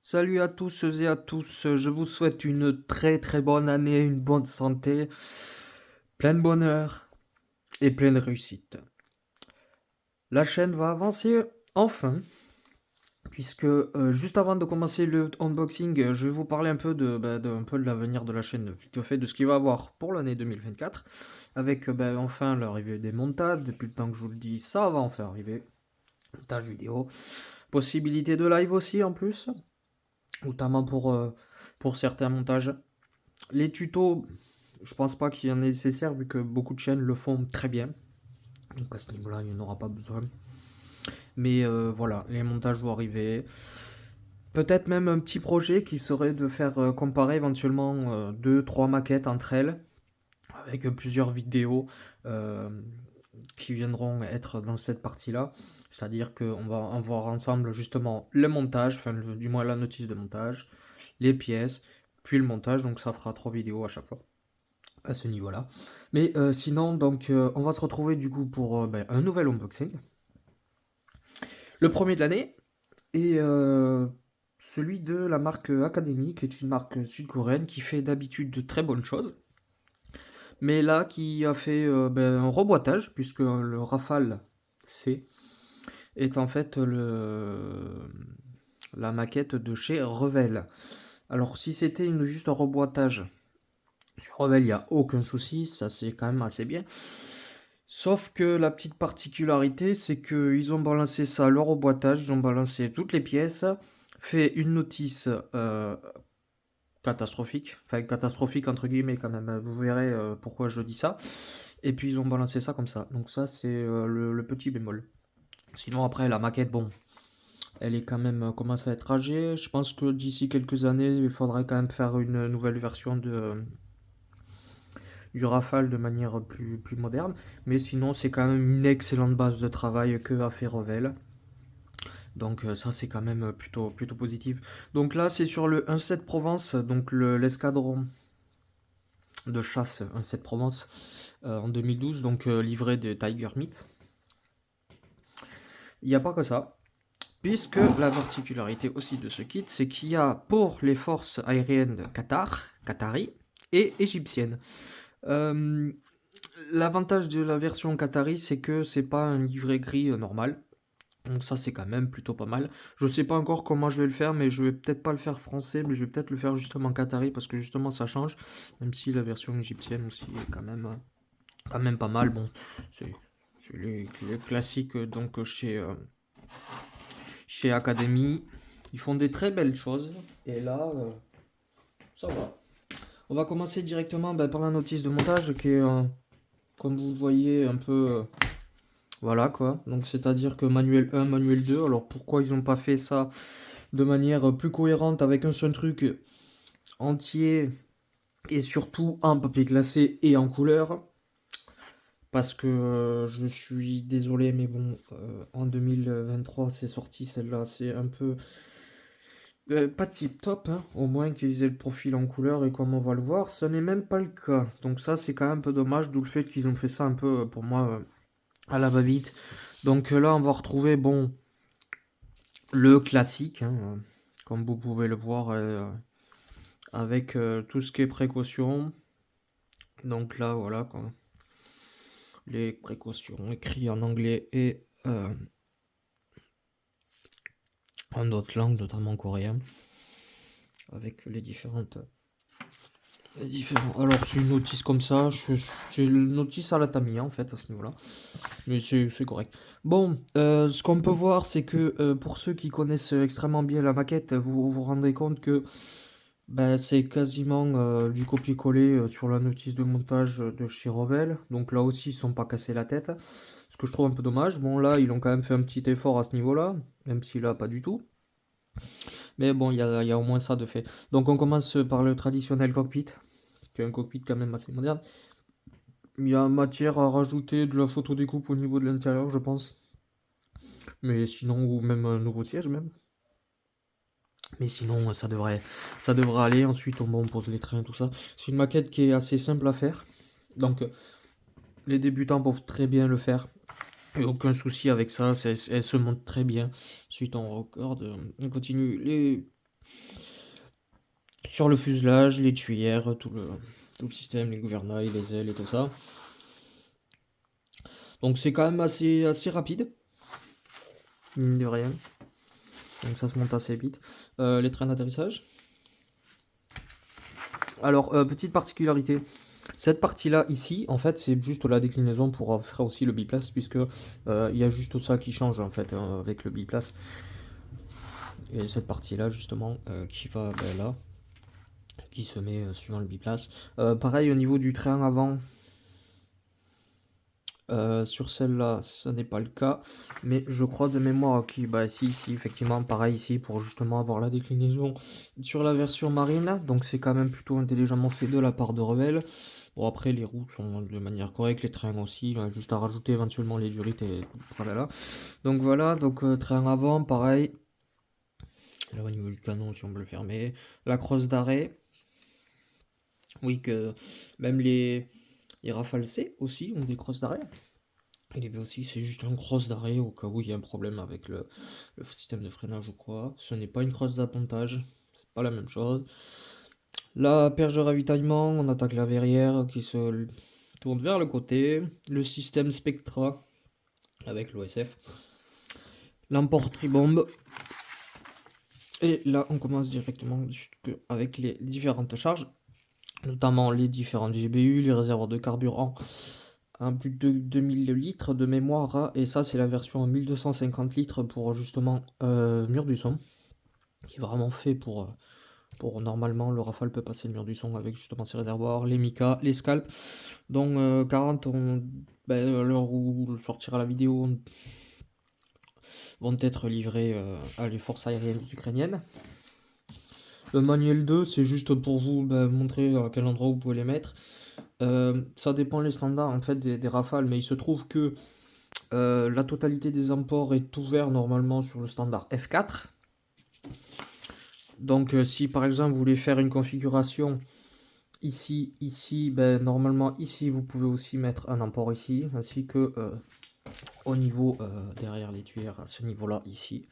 Salut à tous et à tous, je vous souhaite une très très bonne année, une bonne santé, plein de bonheur et plein de réussite. La chaîne va avancer enfin, puisque juste avant de commencer le unboxing, je vais vous parler un peu un peu de l'avenir de la chaîne, vite fait de ce qu'il va avoir pour l'année 2024, avec enfin l'arrivée des montages, depuis le temps que je vous le dis, ça va enfin arriver, montage vidéo, possibilité de live aussi en plus, notamment pour certains montages. Les tutos, je pense pas qu'il y en ait nécessaire vu que beaucoup de chaînes le font très bien. Donc à ce niveau-là, il n'y en aura pas besoin. Mais voilà, les montages vont arriver. Peut-être même un petit projet qui serait de faire comparer éventuellement 2-3 maquettes entre elles, avec plusieurs vidéos euh, qui viendront être dans cette partie-là. C'est-à-dire qu'on va voir ensemble justement le montage, enfin du moins la notice de montage, les pièces, puis le montage. Donc ça fera 3 vidéos à chaque fois à ce niveau-là. Mais sinon, donc, on va se retrouver du coup pour un nouvel unboxing. Le premier de l'année est celui de la marque Academy, qui est une marque sud-coréenne qui fait d'habitude de très bonnes choses. Mais là, qui a fait un reboîtage, puisque le Rafale C est en fait la maquette de chez Revell. Alors, si c'était juste un reboîtage sur Revell, il n'y a aucun souci, ça c'est quand même assez bien. Sauf que la petite particularité, c'est qu'ils ont balancé ça à leur boîtage, ils ont balancé toutes les pièces, fait une notice catastrophique, enfin catastrophique entre guillemets quand même, vous verrez pourquoi je dis ça, et puis ils ont balancé ça comme ça, donc ça c'est le petit bémol. Sinon après la maquette, bon, elle est quand même commence à être âgée, je pense que d'ici quelques années, il faudrait quand même faire une nouvelle version du Rafale de manière plus moderne. Mais sinon, c'est quand même une excellente base de travail que a fait Revel. Donc ça, c'est quand même plutôt positif. Donc là, c'est sur le 1.7 Provence, donc l'escadron de chasse 1.7 Provence en 2012, donc livré de Tiger Meat. Il n'y a pas que ça. Puisque la particularité aussi de ce kit, c'est qu'il y a pour les forces aériennes de Qatar, Qatari et égyptiennes. Euh, L'avantage de la version Qatari, c'est que c'est pas un livret gris normal. Donc ça, c'est quand même plutôt pas mal. Je sais pas encore comment je vais le faire, mais je vais peut-être pas le faire français, mais je vais peut-être le faire justement Qatari parce que justement ça change. Même si la version égyptienne aussi est quand même pas mal. Bon, c'est les classiques donc chez Academy. Ils font des très belles choses. Et là, ça va. On va commencer directement par la notice de montage qui est, comme vous le voyez, un peu voilà quoi. Donc c'est-à-dire que manuel 1, manuel 2. Alors pourquoi ils n'ont pas fait ça de manière plus cohérente avec un seul truc entier et surtout en papier glacé et en couleur? Parce que je suis désolé, mais bon, en 2023 c'est sorti celle-là, c'est un peu pas tip top, hein. Au moins qu'ils aient le profil en couleur et comme on va le voir, ce n'est même pas le cas. Donc ça c'est quand même un peu dommage, d'où le fait qu'ils ont fait ça un peu pour moi à la va-vite. Donc là on va retrouver bon le classique, hein, comme vous pouvez le voir, avec tout ce qui est précaution. Donc là, voilà, quoi. Les précautions écrites en anglais et en d'autres langues, notamment en coréen, avec les différents. Alors, c'est une notice comme ça, c'est une notice à la Tamiya en fait, à ce niveau-là. Mais c'est correct. Bon, ce qu'on peut voir, c'est que pour ceux qui connaissent extrêmement bien la maquette, vous vous rendez compte que c'est quasiment du copier-coller sur la notice de montage de chez Rebel. Donc là aussi, ils ne sont pas cassés la tête. Ce que je trouve un peu dommage. Bon, là, ils ont quand même fait un petit effort à ce niveau-là, même si là, pas du tout. Mais bon, il y a au moins ça de fait. Donc on commence par le traditionnel cockpit, qui est un cockpit quand même assez moderne. Il y a matière à rajouter de la photo découpe au niveau de l'intérieur, je pense. Mais sinon, ou même un nouveau siège même. Mais sinon, ça devrait aller. Ensuite, on pose les trains, tout ça. C'est une maquette qui est assez simple à faire. Donc, les débutants peuvent très bien le faire. Et aucun souci avec ça. Elle se monte très bien. Ensuite, on recorde. On continue. Sur le fuselage, les tuyères, tout le système, les gouvernails, les ailes et tout ça. Donc c'est quand même assez rapide, mine de rien. Donc ça se monte assez vite. Les trains d'atterrissage. Alors, petite particularité. Cette partie-là, ici, en fait, c'est juste la déclinaison pour faire aussi le biplace, puisque il y a juste ça qui change, en fait, avec le biplace. Et cette partie-là, justement, qui va là, qui se met suivant le biplace. Pareil, au niveau du train avant, sur celle-là, ce n'est pas le cas, mais je crois de mémoire qui, bah si, effectivement, pareil ici, pour justement avoir la déclinaison sur la version marine, donc c'est quand même plutôt intelligemment fait de la part de Revell. Bon, après, les roues sont de manière correcte, les trains aussi, juste à rajouter éventuellement les durites et voilà. Donc voilà, donc train avant, pareil, là au niveau du canon, si on peut le fermer, la crosse d'arrêt, oui, que même les Rafale C aussi ont des crosses d'arrêt. Et les B aussi, c'est juste un cross d'arrêt au cas où il y a un problème avec le système de freinage ou quoi. Ce n'est pas une crosse d'appontage, c'est pas la même chose. La perche de ravitaillement, on attaque la verrière qui se tourne vers le côté. Le système Spectra avec l'OSF. L'emport tribombe. Et là, on commence directement avec les différentes charges, notamment les différentes GBU, les réservoirs de carburant. Un plus de 2000 litres de mémoire, et ça c'est la version 1250 litres pour justement mur du son, qui est vraiment fait pour normalement le Rafale peut passer le mur du son avec justement ses réservoirs, les Mika, les scalps. Donc 40 à l'heure où sortira la vidéo vont être livrés à les forces aériennes ukrainiennes. Le manuel 2 c'est juste pour vous montrer à quel endroit vous pouvez les mettre. Ça dépend les standards en fait des Rafales, mais il se trouve que la totalité des emports est ouvert normalement sur le standard F4. Donc si par exemple vous voulez faire une configuration ici, normalement ici vous pouvez aussi mettre un emport ici, ainsi que au niveau derrière les tuyères à ce niveau là ici.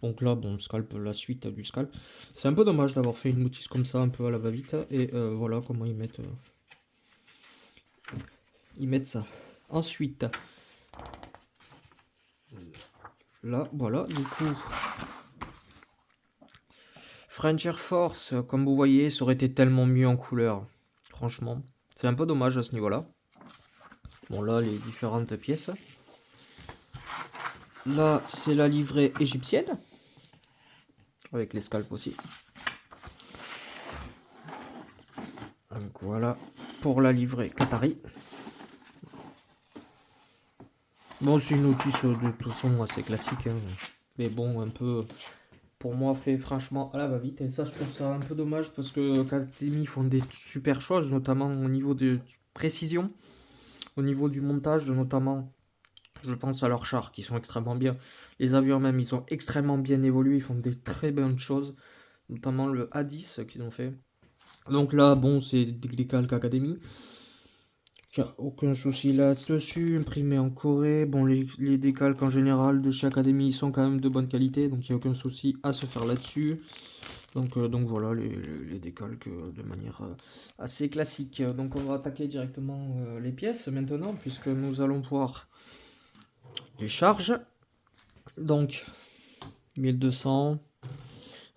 Donc là bon, scalp, la suite du scalp. C'est un peu dommage d'avoir fait une notice comme ça un peu à la va-vite, et voilà comment ils mettent ça. Ensuite, là voilà, du coup French Air Force, comme vous voyez, ça aurait été tellement mieux en couleur. Franchement, c'est un peu dommage à ce niveau-là. Bon, là, les différentes pièces. Là, c'est la livrée égyptienne. Avec les scalps aussi. Donc voilà, pour la livrée qatari. Bon, c'est une notice de toute façon assez classique. Hein. Mais bon, un peu... Pour moi, fait franchement à la va-vite. Et ça, je trouve ça un peu dommage parce que Academy font des super choses, notamment au niveau de précision, au niveau du montage, notamment. Je pense à leurs chars qui sont extrêmement bien. Les avions même, ils sont extrêmement bien évolués. Ils font des très bonnes choses, notamment le A10 qu'ils ont fait. Donc là, bon, c'est des calques Academy. Il n'y a aucun souci là-dessus. Imprimé en Corée. Bon, les décalques en général de chez Academy ils sont quand même de bonne qualité. Donc il n'y a aucun souci à se faire là-dessus. Donc voilà, les décalques de manière assez classique. Donc on va attaquer directement les pièces maintenant, puisque nous allons voir les charges. Donc 1200,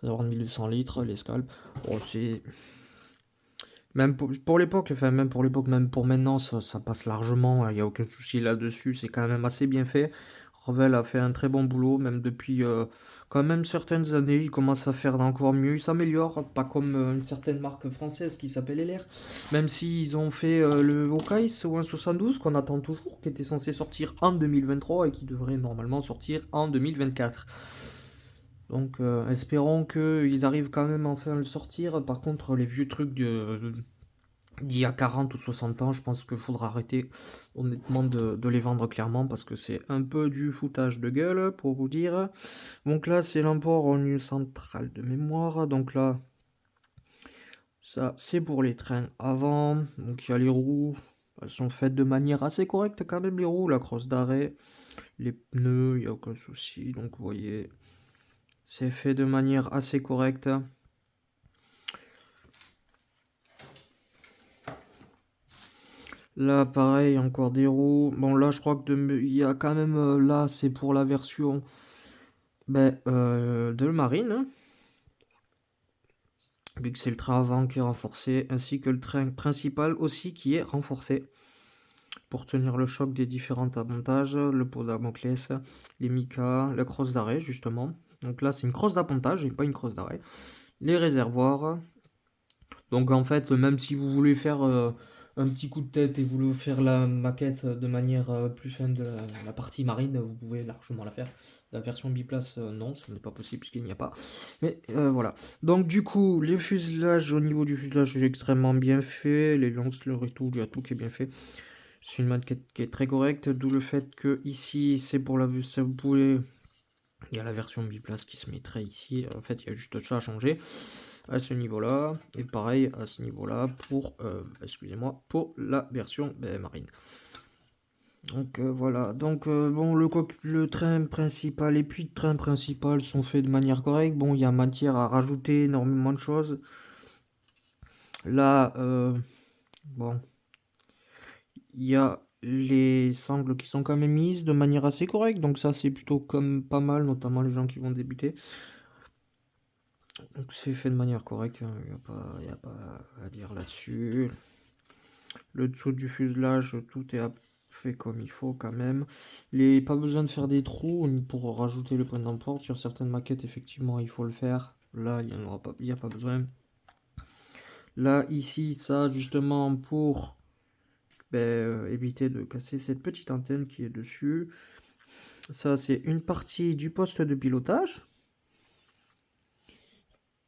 1200 litres, les scalps. Bon, c'est même pour l'époque, enfin même pour l'époque, même pour maintenant, ça passe largement. Il n'y a aucun souci là-dessus. C'est quand même assez bien fait. Revell a fait un très bon boulot, même depuis quand même certaines années. Il commence à faire encore mieux. Il s'améliore, pas comme une certaine marque française qui s'appelle LR. Même s'ils ont fait le Hawkeye ou un 72 qu'on attend toujours, qui était censé sortir en 2023 et qui devrait normalement sortir en 2024. Donc espérons qu'ils arrivent quand même enfin à le sortir. Par contre, les vieux trucs d'il y a 40 ou 60 ans, je pense qu'il faudra arrêter honnêtement de les vendre clairement parce que c'est un peu du foutage de gueule pour vous dire. Donc là, c'est l'import au nu central de mémoire. Donc là, ça c'est pour les trains avant. Donc il y a les roues. Elles sont faites de manière assez correcte quand même, les roues. La crosse d'arrêt, les pneus, il n'y a aucun souci. Donc vous voyez, c'est fait de manière assez correcte. Là, pareil, encore des roues. Bon, là, je crois que il y a quand même... là, c'est pour la version de Marine, hein, vu que c'est le train avant qui est renforcé, ainsi que le train principal aussi qui est renforcé. Pour tenir le choc des différents avantages, le pot Damoclès, les Mika, la crosse d'arrêt, justement. Donc là, c'est une crosse d'appontage et pas une crosse d'arrêt. Les réservoirs. Donc en fait, même si vous voulez faire un petit coup de tête et vous voulez faire la maquette de manière plus fin de la partie marine, vous pouvez largement la faire. La version biplace, non, ce n'est pas possible puisqu'il n'y a pas. Mais voilà. Donc du coup, les fuselages, au niveau du fuselage, c'est extrêmement bien fait. Les lances, le tout, il y a tout qui est bien fait. C'est une maquette qui est très correcte, d'où le fait que ici, c'est pour la vue, ça vous pouvez... Il y a la version biplace qui se mettrait ici. En fait, il y a juste ça à changer à ce niveau-là. Et pareil à ce niveau-là pour, excusez-moi, pour la version marine. Donc voilà. Donc bon, le train principal, les puits de train principal sont faits de manière correcte. Bon, il y a matière à rajouter énormément de choses. Là, bon, il y a les sangles qui sont quand même mises de manière assez correcte. Donc ça, c'est plutôt comme pas mal, notamment les gens qui vont débuter. Donc c'est fait de manière correcte, il n'y a pas à dire là-dessus. Le dessous du fuselage, tout est fait comme il faut quand même. Pas besoin de faire des trous pour rajouter le point d'emport. Sur certaines maquettes, effectivement, il faut le faire. Là, il n'y a pas besoin. Là, ici, ça, justement, pour éviter de casser cette petite antenne qui est dessus. Ça, c'est une partie du poste de pilotage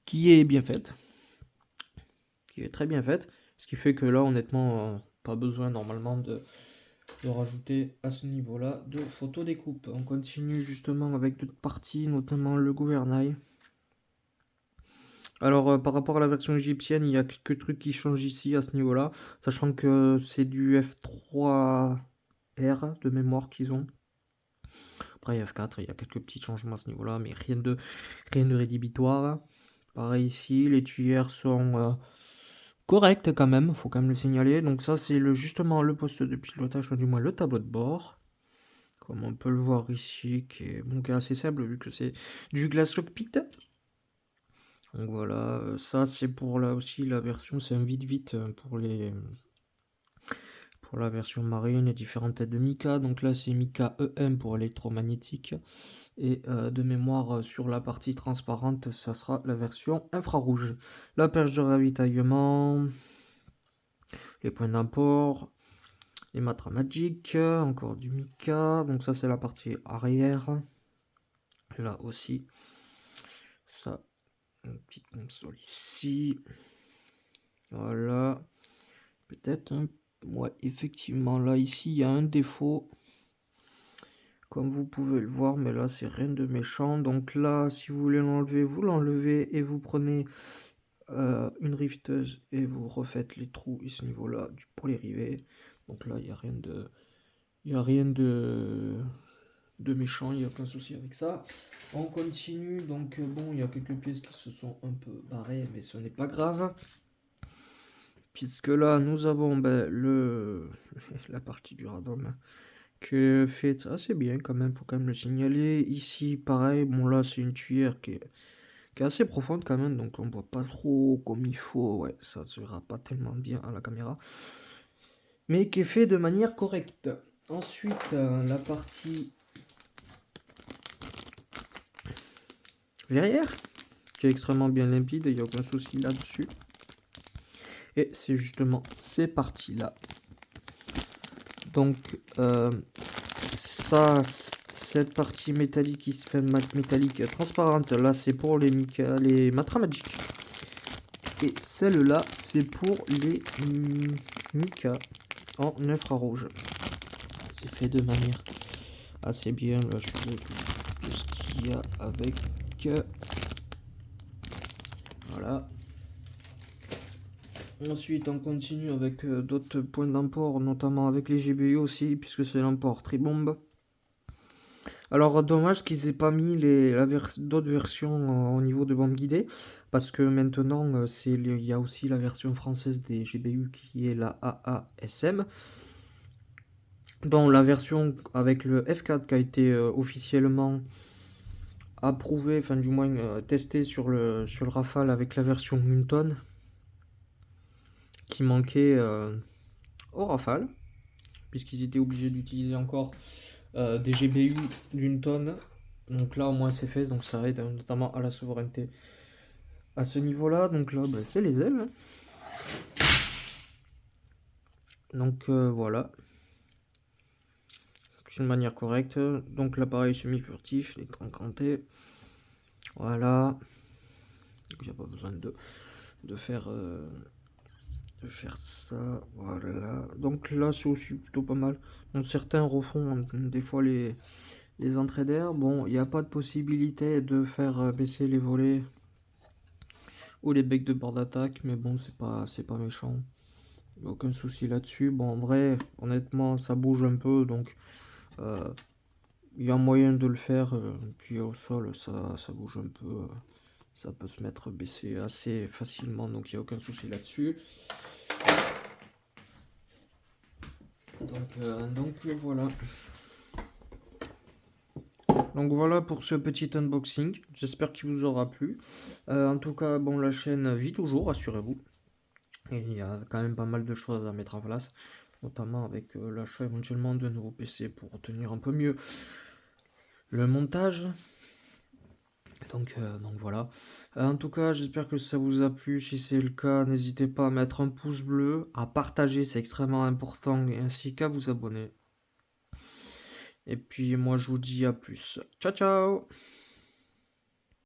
qui est bien faite. Qui est très bien faite. Ce qui fait que là, honnêtement, pas besoin normalement de rajouter à ce niveau-là de photo découpe. On continue justement avec d'autres parties, notamment le gouvernail. Alors par rapport à la version égyptienne, il y a quelques trucs qui changent ici à ce niveau-là, sachant que c'est du F3R de mémoire qu'ils ont. Après F4, il y a quelques petits changements à ce niveau-là, mais rien de rédhibitoire. Pareil ici, les tuyères sont correctes quand même, faut quand même le signaler. Donc ça c'est justement le poste de pilotage, ou du moins le tableau de bord. Comme on peut le voir ici, qui est assez simple vu que c'est du glass cockpit. Donc voilà, ça c'est pour là aussi la version, c'est un vite pour la version marine, les différentes têtes de Mika. Donc là c'est Mika EM pour électromagnétique. Et de mémoire sur la partie transparente, ça sera la version infrarouge. La perche de ravitaillement, les points d'import, les matras Magic, encore du Mika. Donc ça c'est la partie arrière. Là aussi, ça, une petite console ici. Voilà. Peut-être un... Ouais, effectivement, là, ici, il y a un défaut. Comme vous pouvez le voir, mais là, c'est rien de méchant. Donc là, si vous voulez l'enlever, vous l'enlevez et vous prenez une rifteuse et vous refaites les trous à ce niveau-là pour les rivets. Donc là, il n'y a rien de... Il n'y a rien de méchant, il n'y a aucun souci avec ça. On continue, donc bon, il y a quelques pièces qui se sont un peu barrées, mais ce n'est pas grave. Puisque là, nous avons la partie du radome qui est faite assez bien quand même, pour quand même le signaler. Ici, pareil, bon là, c'est une tuyère qui est assez profonde quand même, donc on voit pas trop comme il faut. Ouais, ça se verra pas tellement bien à la caméra. Mais qui est fait de manière correcte. Ensuite, la partie verrière, qui est extrêmement bien limpide, il n'y a aucun souci là-dessus. Et c'est justement ces parties-là. Donc, cette partie métallique qui se fait métallique transparente, là, c'est pour les matras Magic. Et celle-là, c'est pour les Mika en infrarouge. C'est fait de manière assez bien. Là, je fais tout ce qu'il y a avec. Voilà. Ensuite, on continue avec d'autres points d'import, notamment avec les GBU aussi, puisque c'est l'import Tribombe. Alors, dommage qu'ils aient pas mis d'autres versions au niveau de bande guidée, parce que maintenant, il y a aussi la version française des GBU qui est la AASM. Bon, la version avec le F4 qui a été officiellement approuvée, enfin du moins testée sur le Rafale avec la version Newton, qui manquait au Rafale, puisqu'ils étaient obligés d'utiliser encore des GBU d'une tonne. Donc là, au moins, c'est fait, donc ça aide notamment à la souveraineté à ce niveau-là. Donc là, bah, c'est les ailes. Donc voilà, d'une manière correcte. Donc l'appareil semi-furtif, l'écran cranté. Voilà. Il n'y a pas besoin de faire, de faire ça. Voilà. Donc là, c'est aussi plutôt pas mal. Donc certains refont des fois les entrées d'air. Bon, il n'y a pas de possibilité de faire baisser les volets ou les becs de bord d'attaque, mais bon, c'est pas méchant. Aucun souci là-dessus. Bon, en vrai, honnêtement, ça bouge un peu, donc euh, il y a moyen de le faire. Puis au sol, ça bouge un peu. Ça peut se mettre baissé assez facilement, donc il n'y a aucun souci là-dessus. Donc voilà. Donc voilà pour ce petit unboxing. J'espère qu'il vous aura plu. En tout cas, bon, la chaîne vit toujours, rassurez-vous. Et il y a quand même pas mal de choses à mettre en place, notamment avec l'achat éventuellement de nouveaux PC pour obtenir un peu mieux le montage. Donc voilà. En tout cas, j'espère que ça vous a plu. Si c'est le cas, n'hésitez pas à mettre un pouce bleu, à partager, c'est extrêmement important, et ainsi qu'à vous abonner. Et puis moi, je vous dis à plus. Ciao ciao!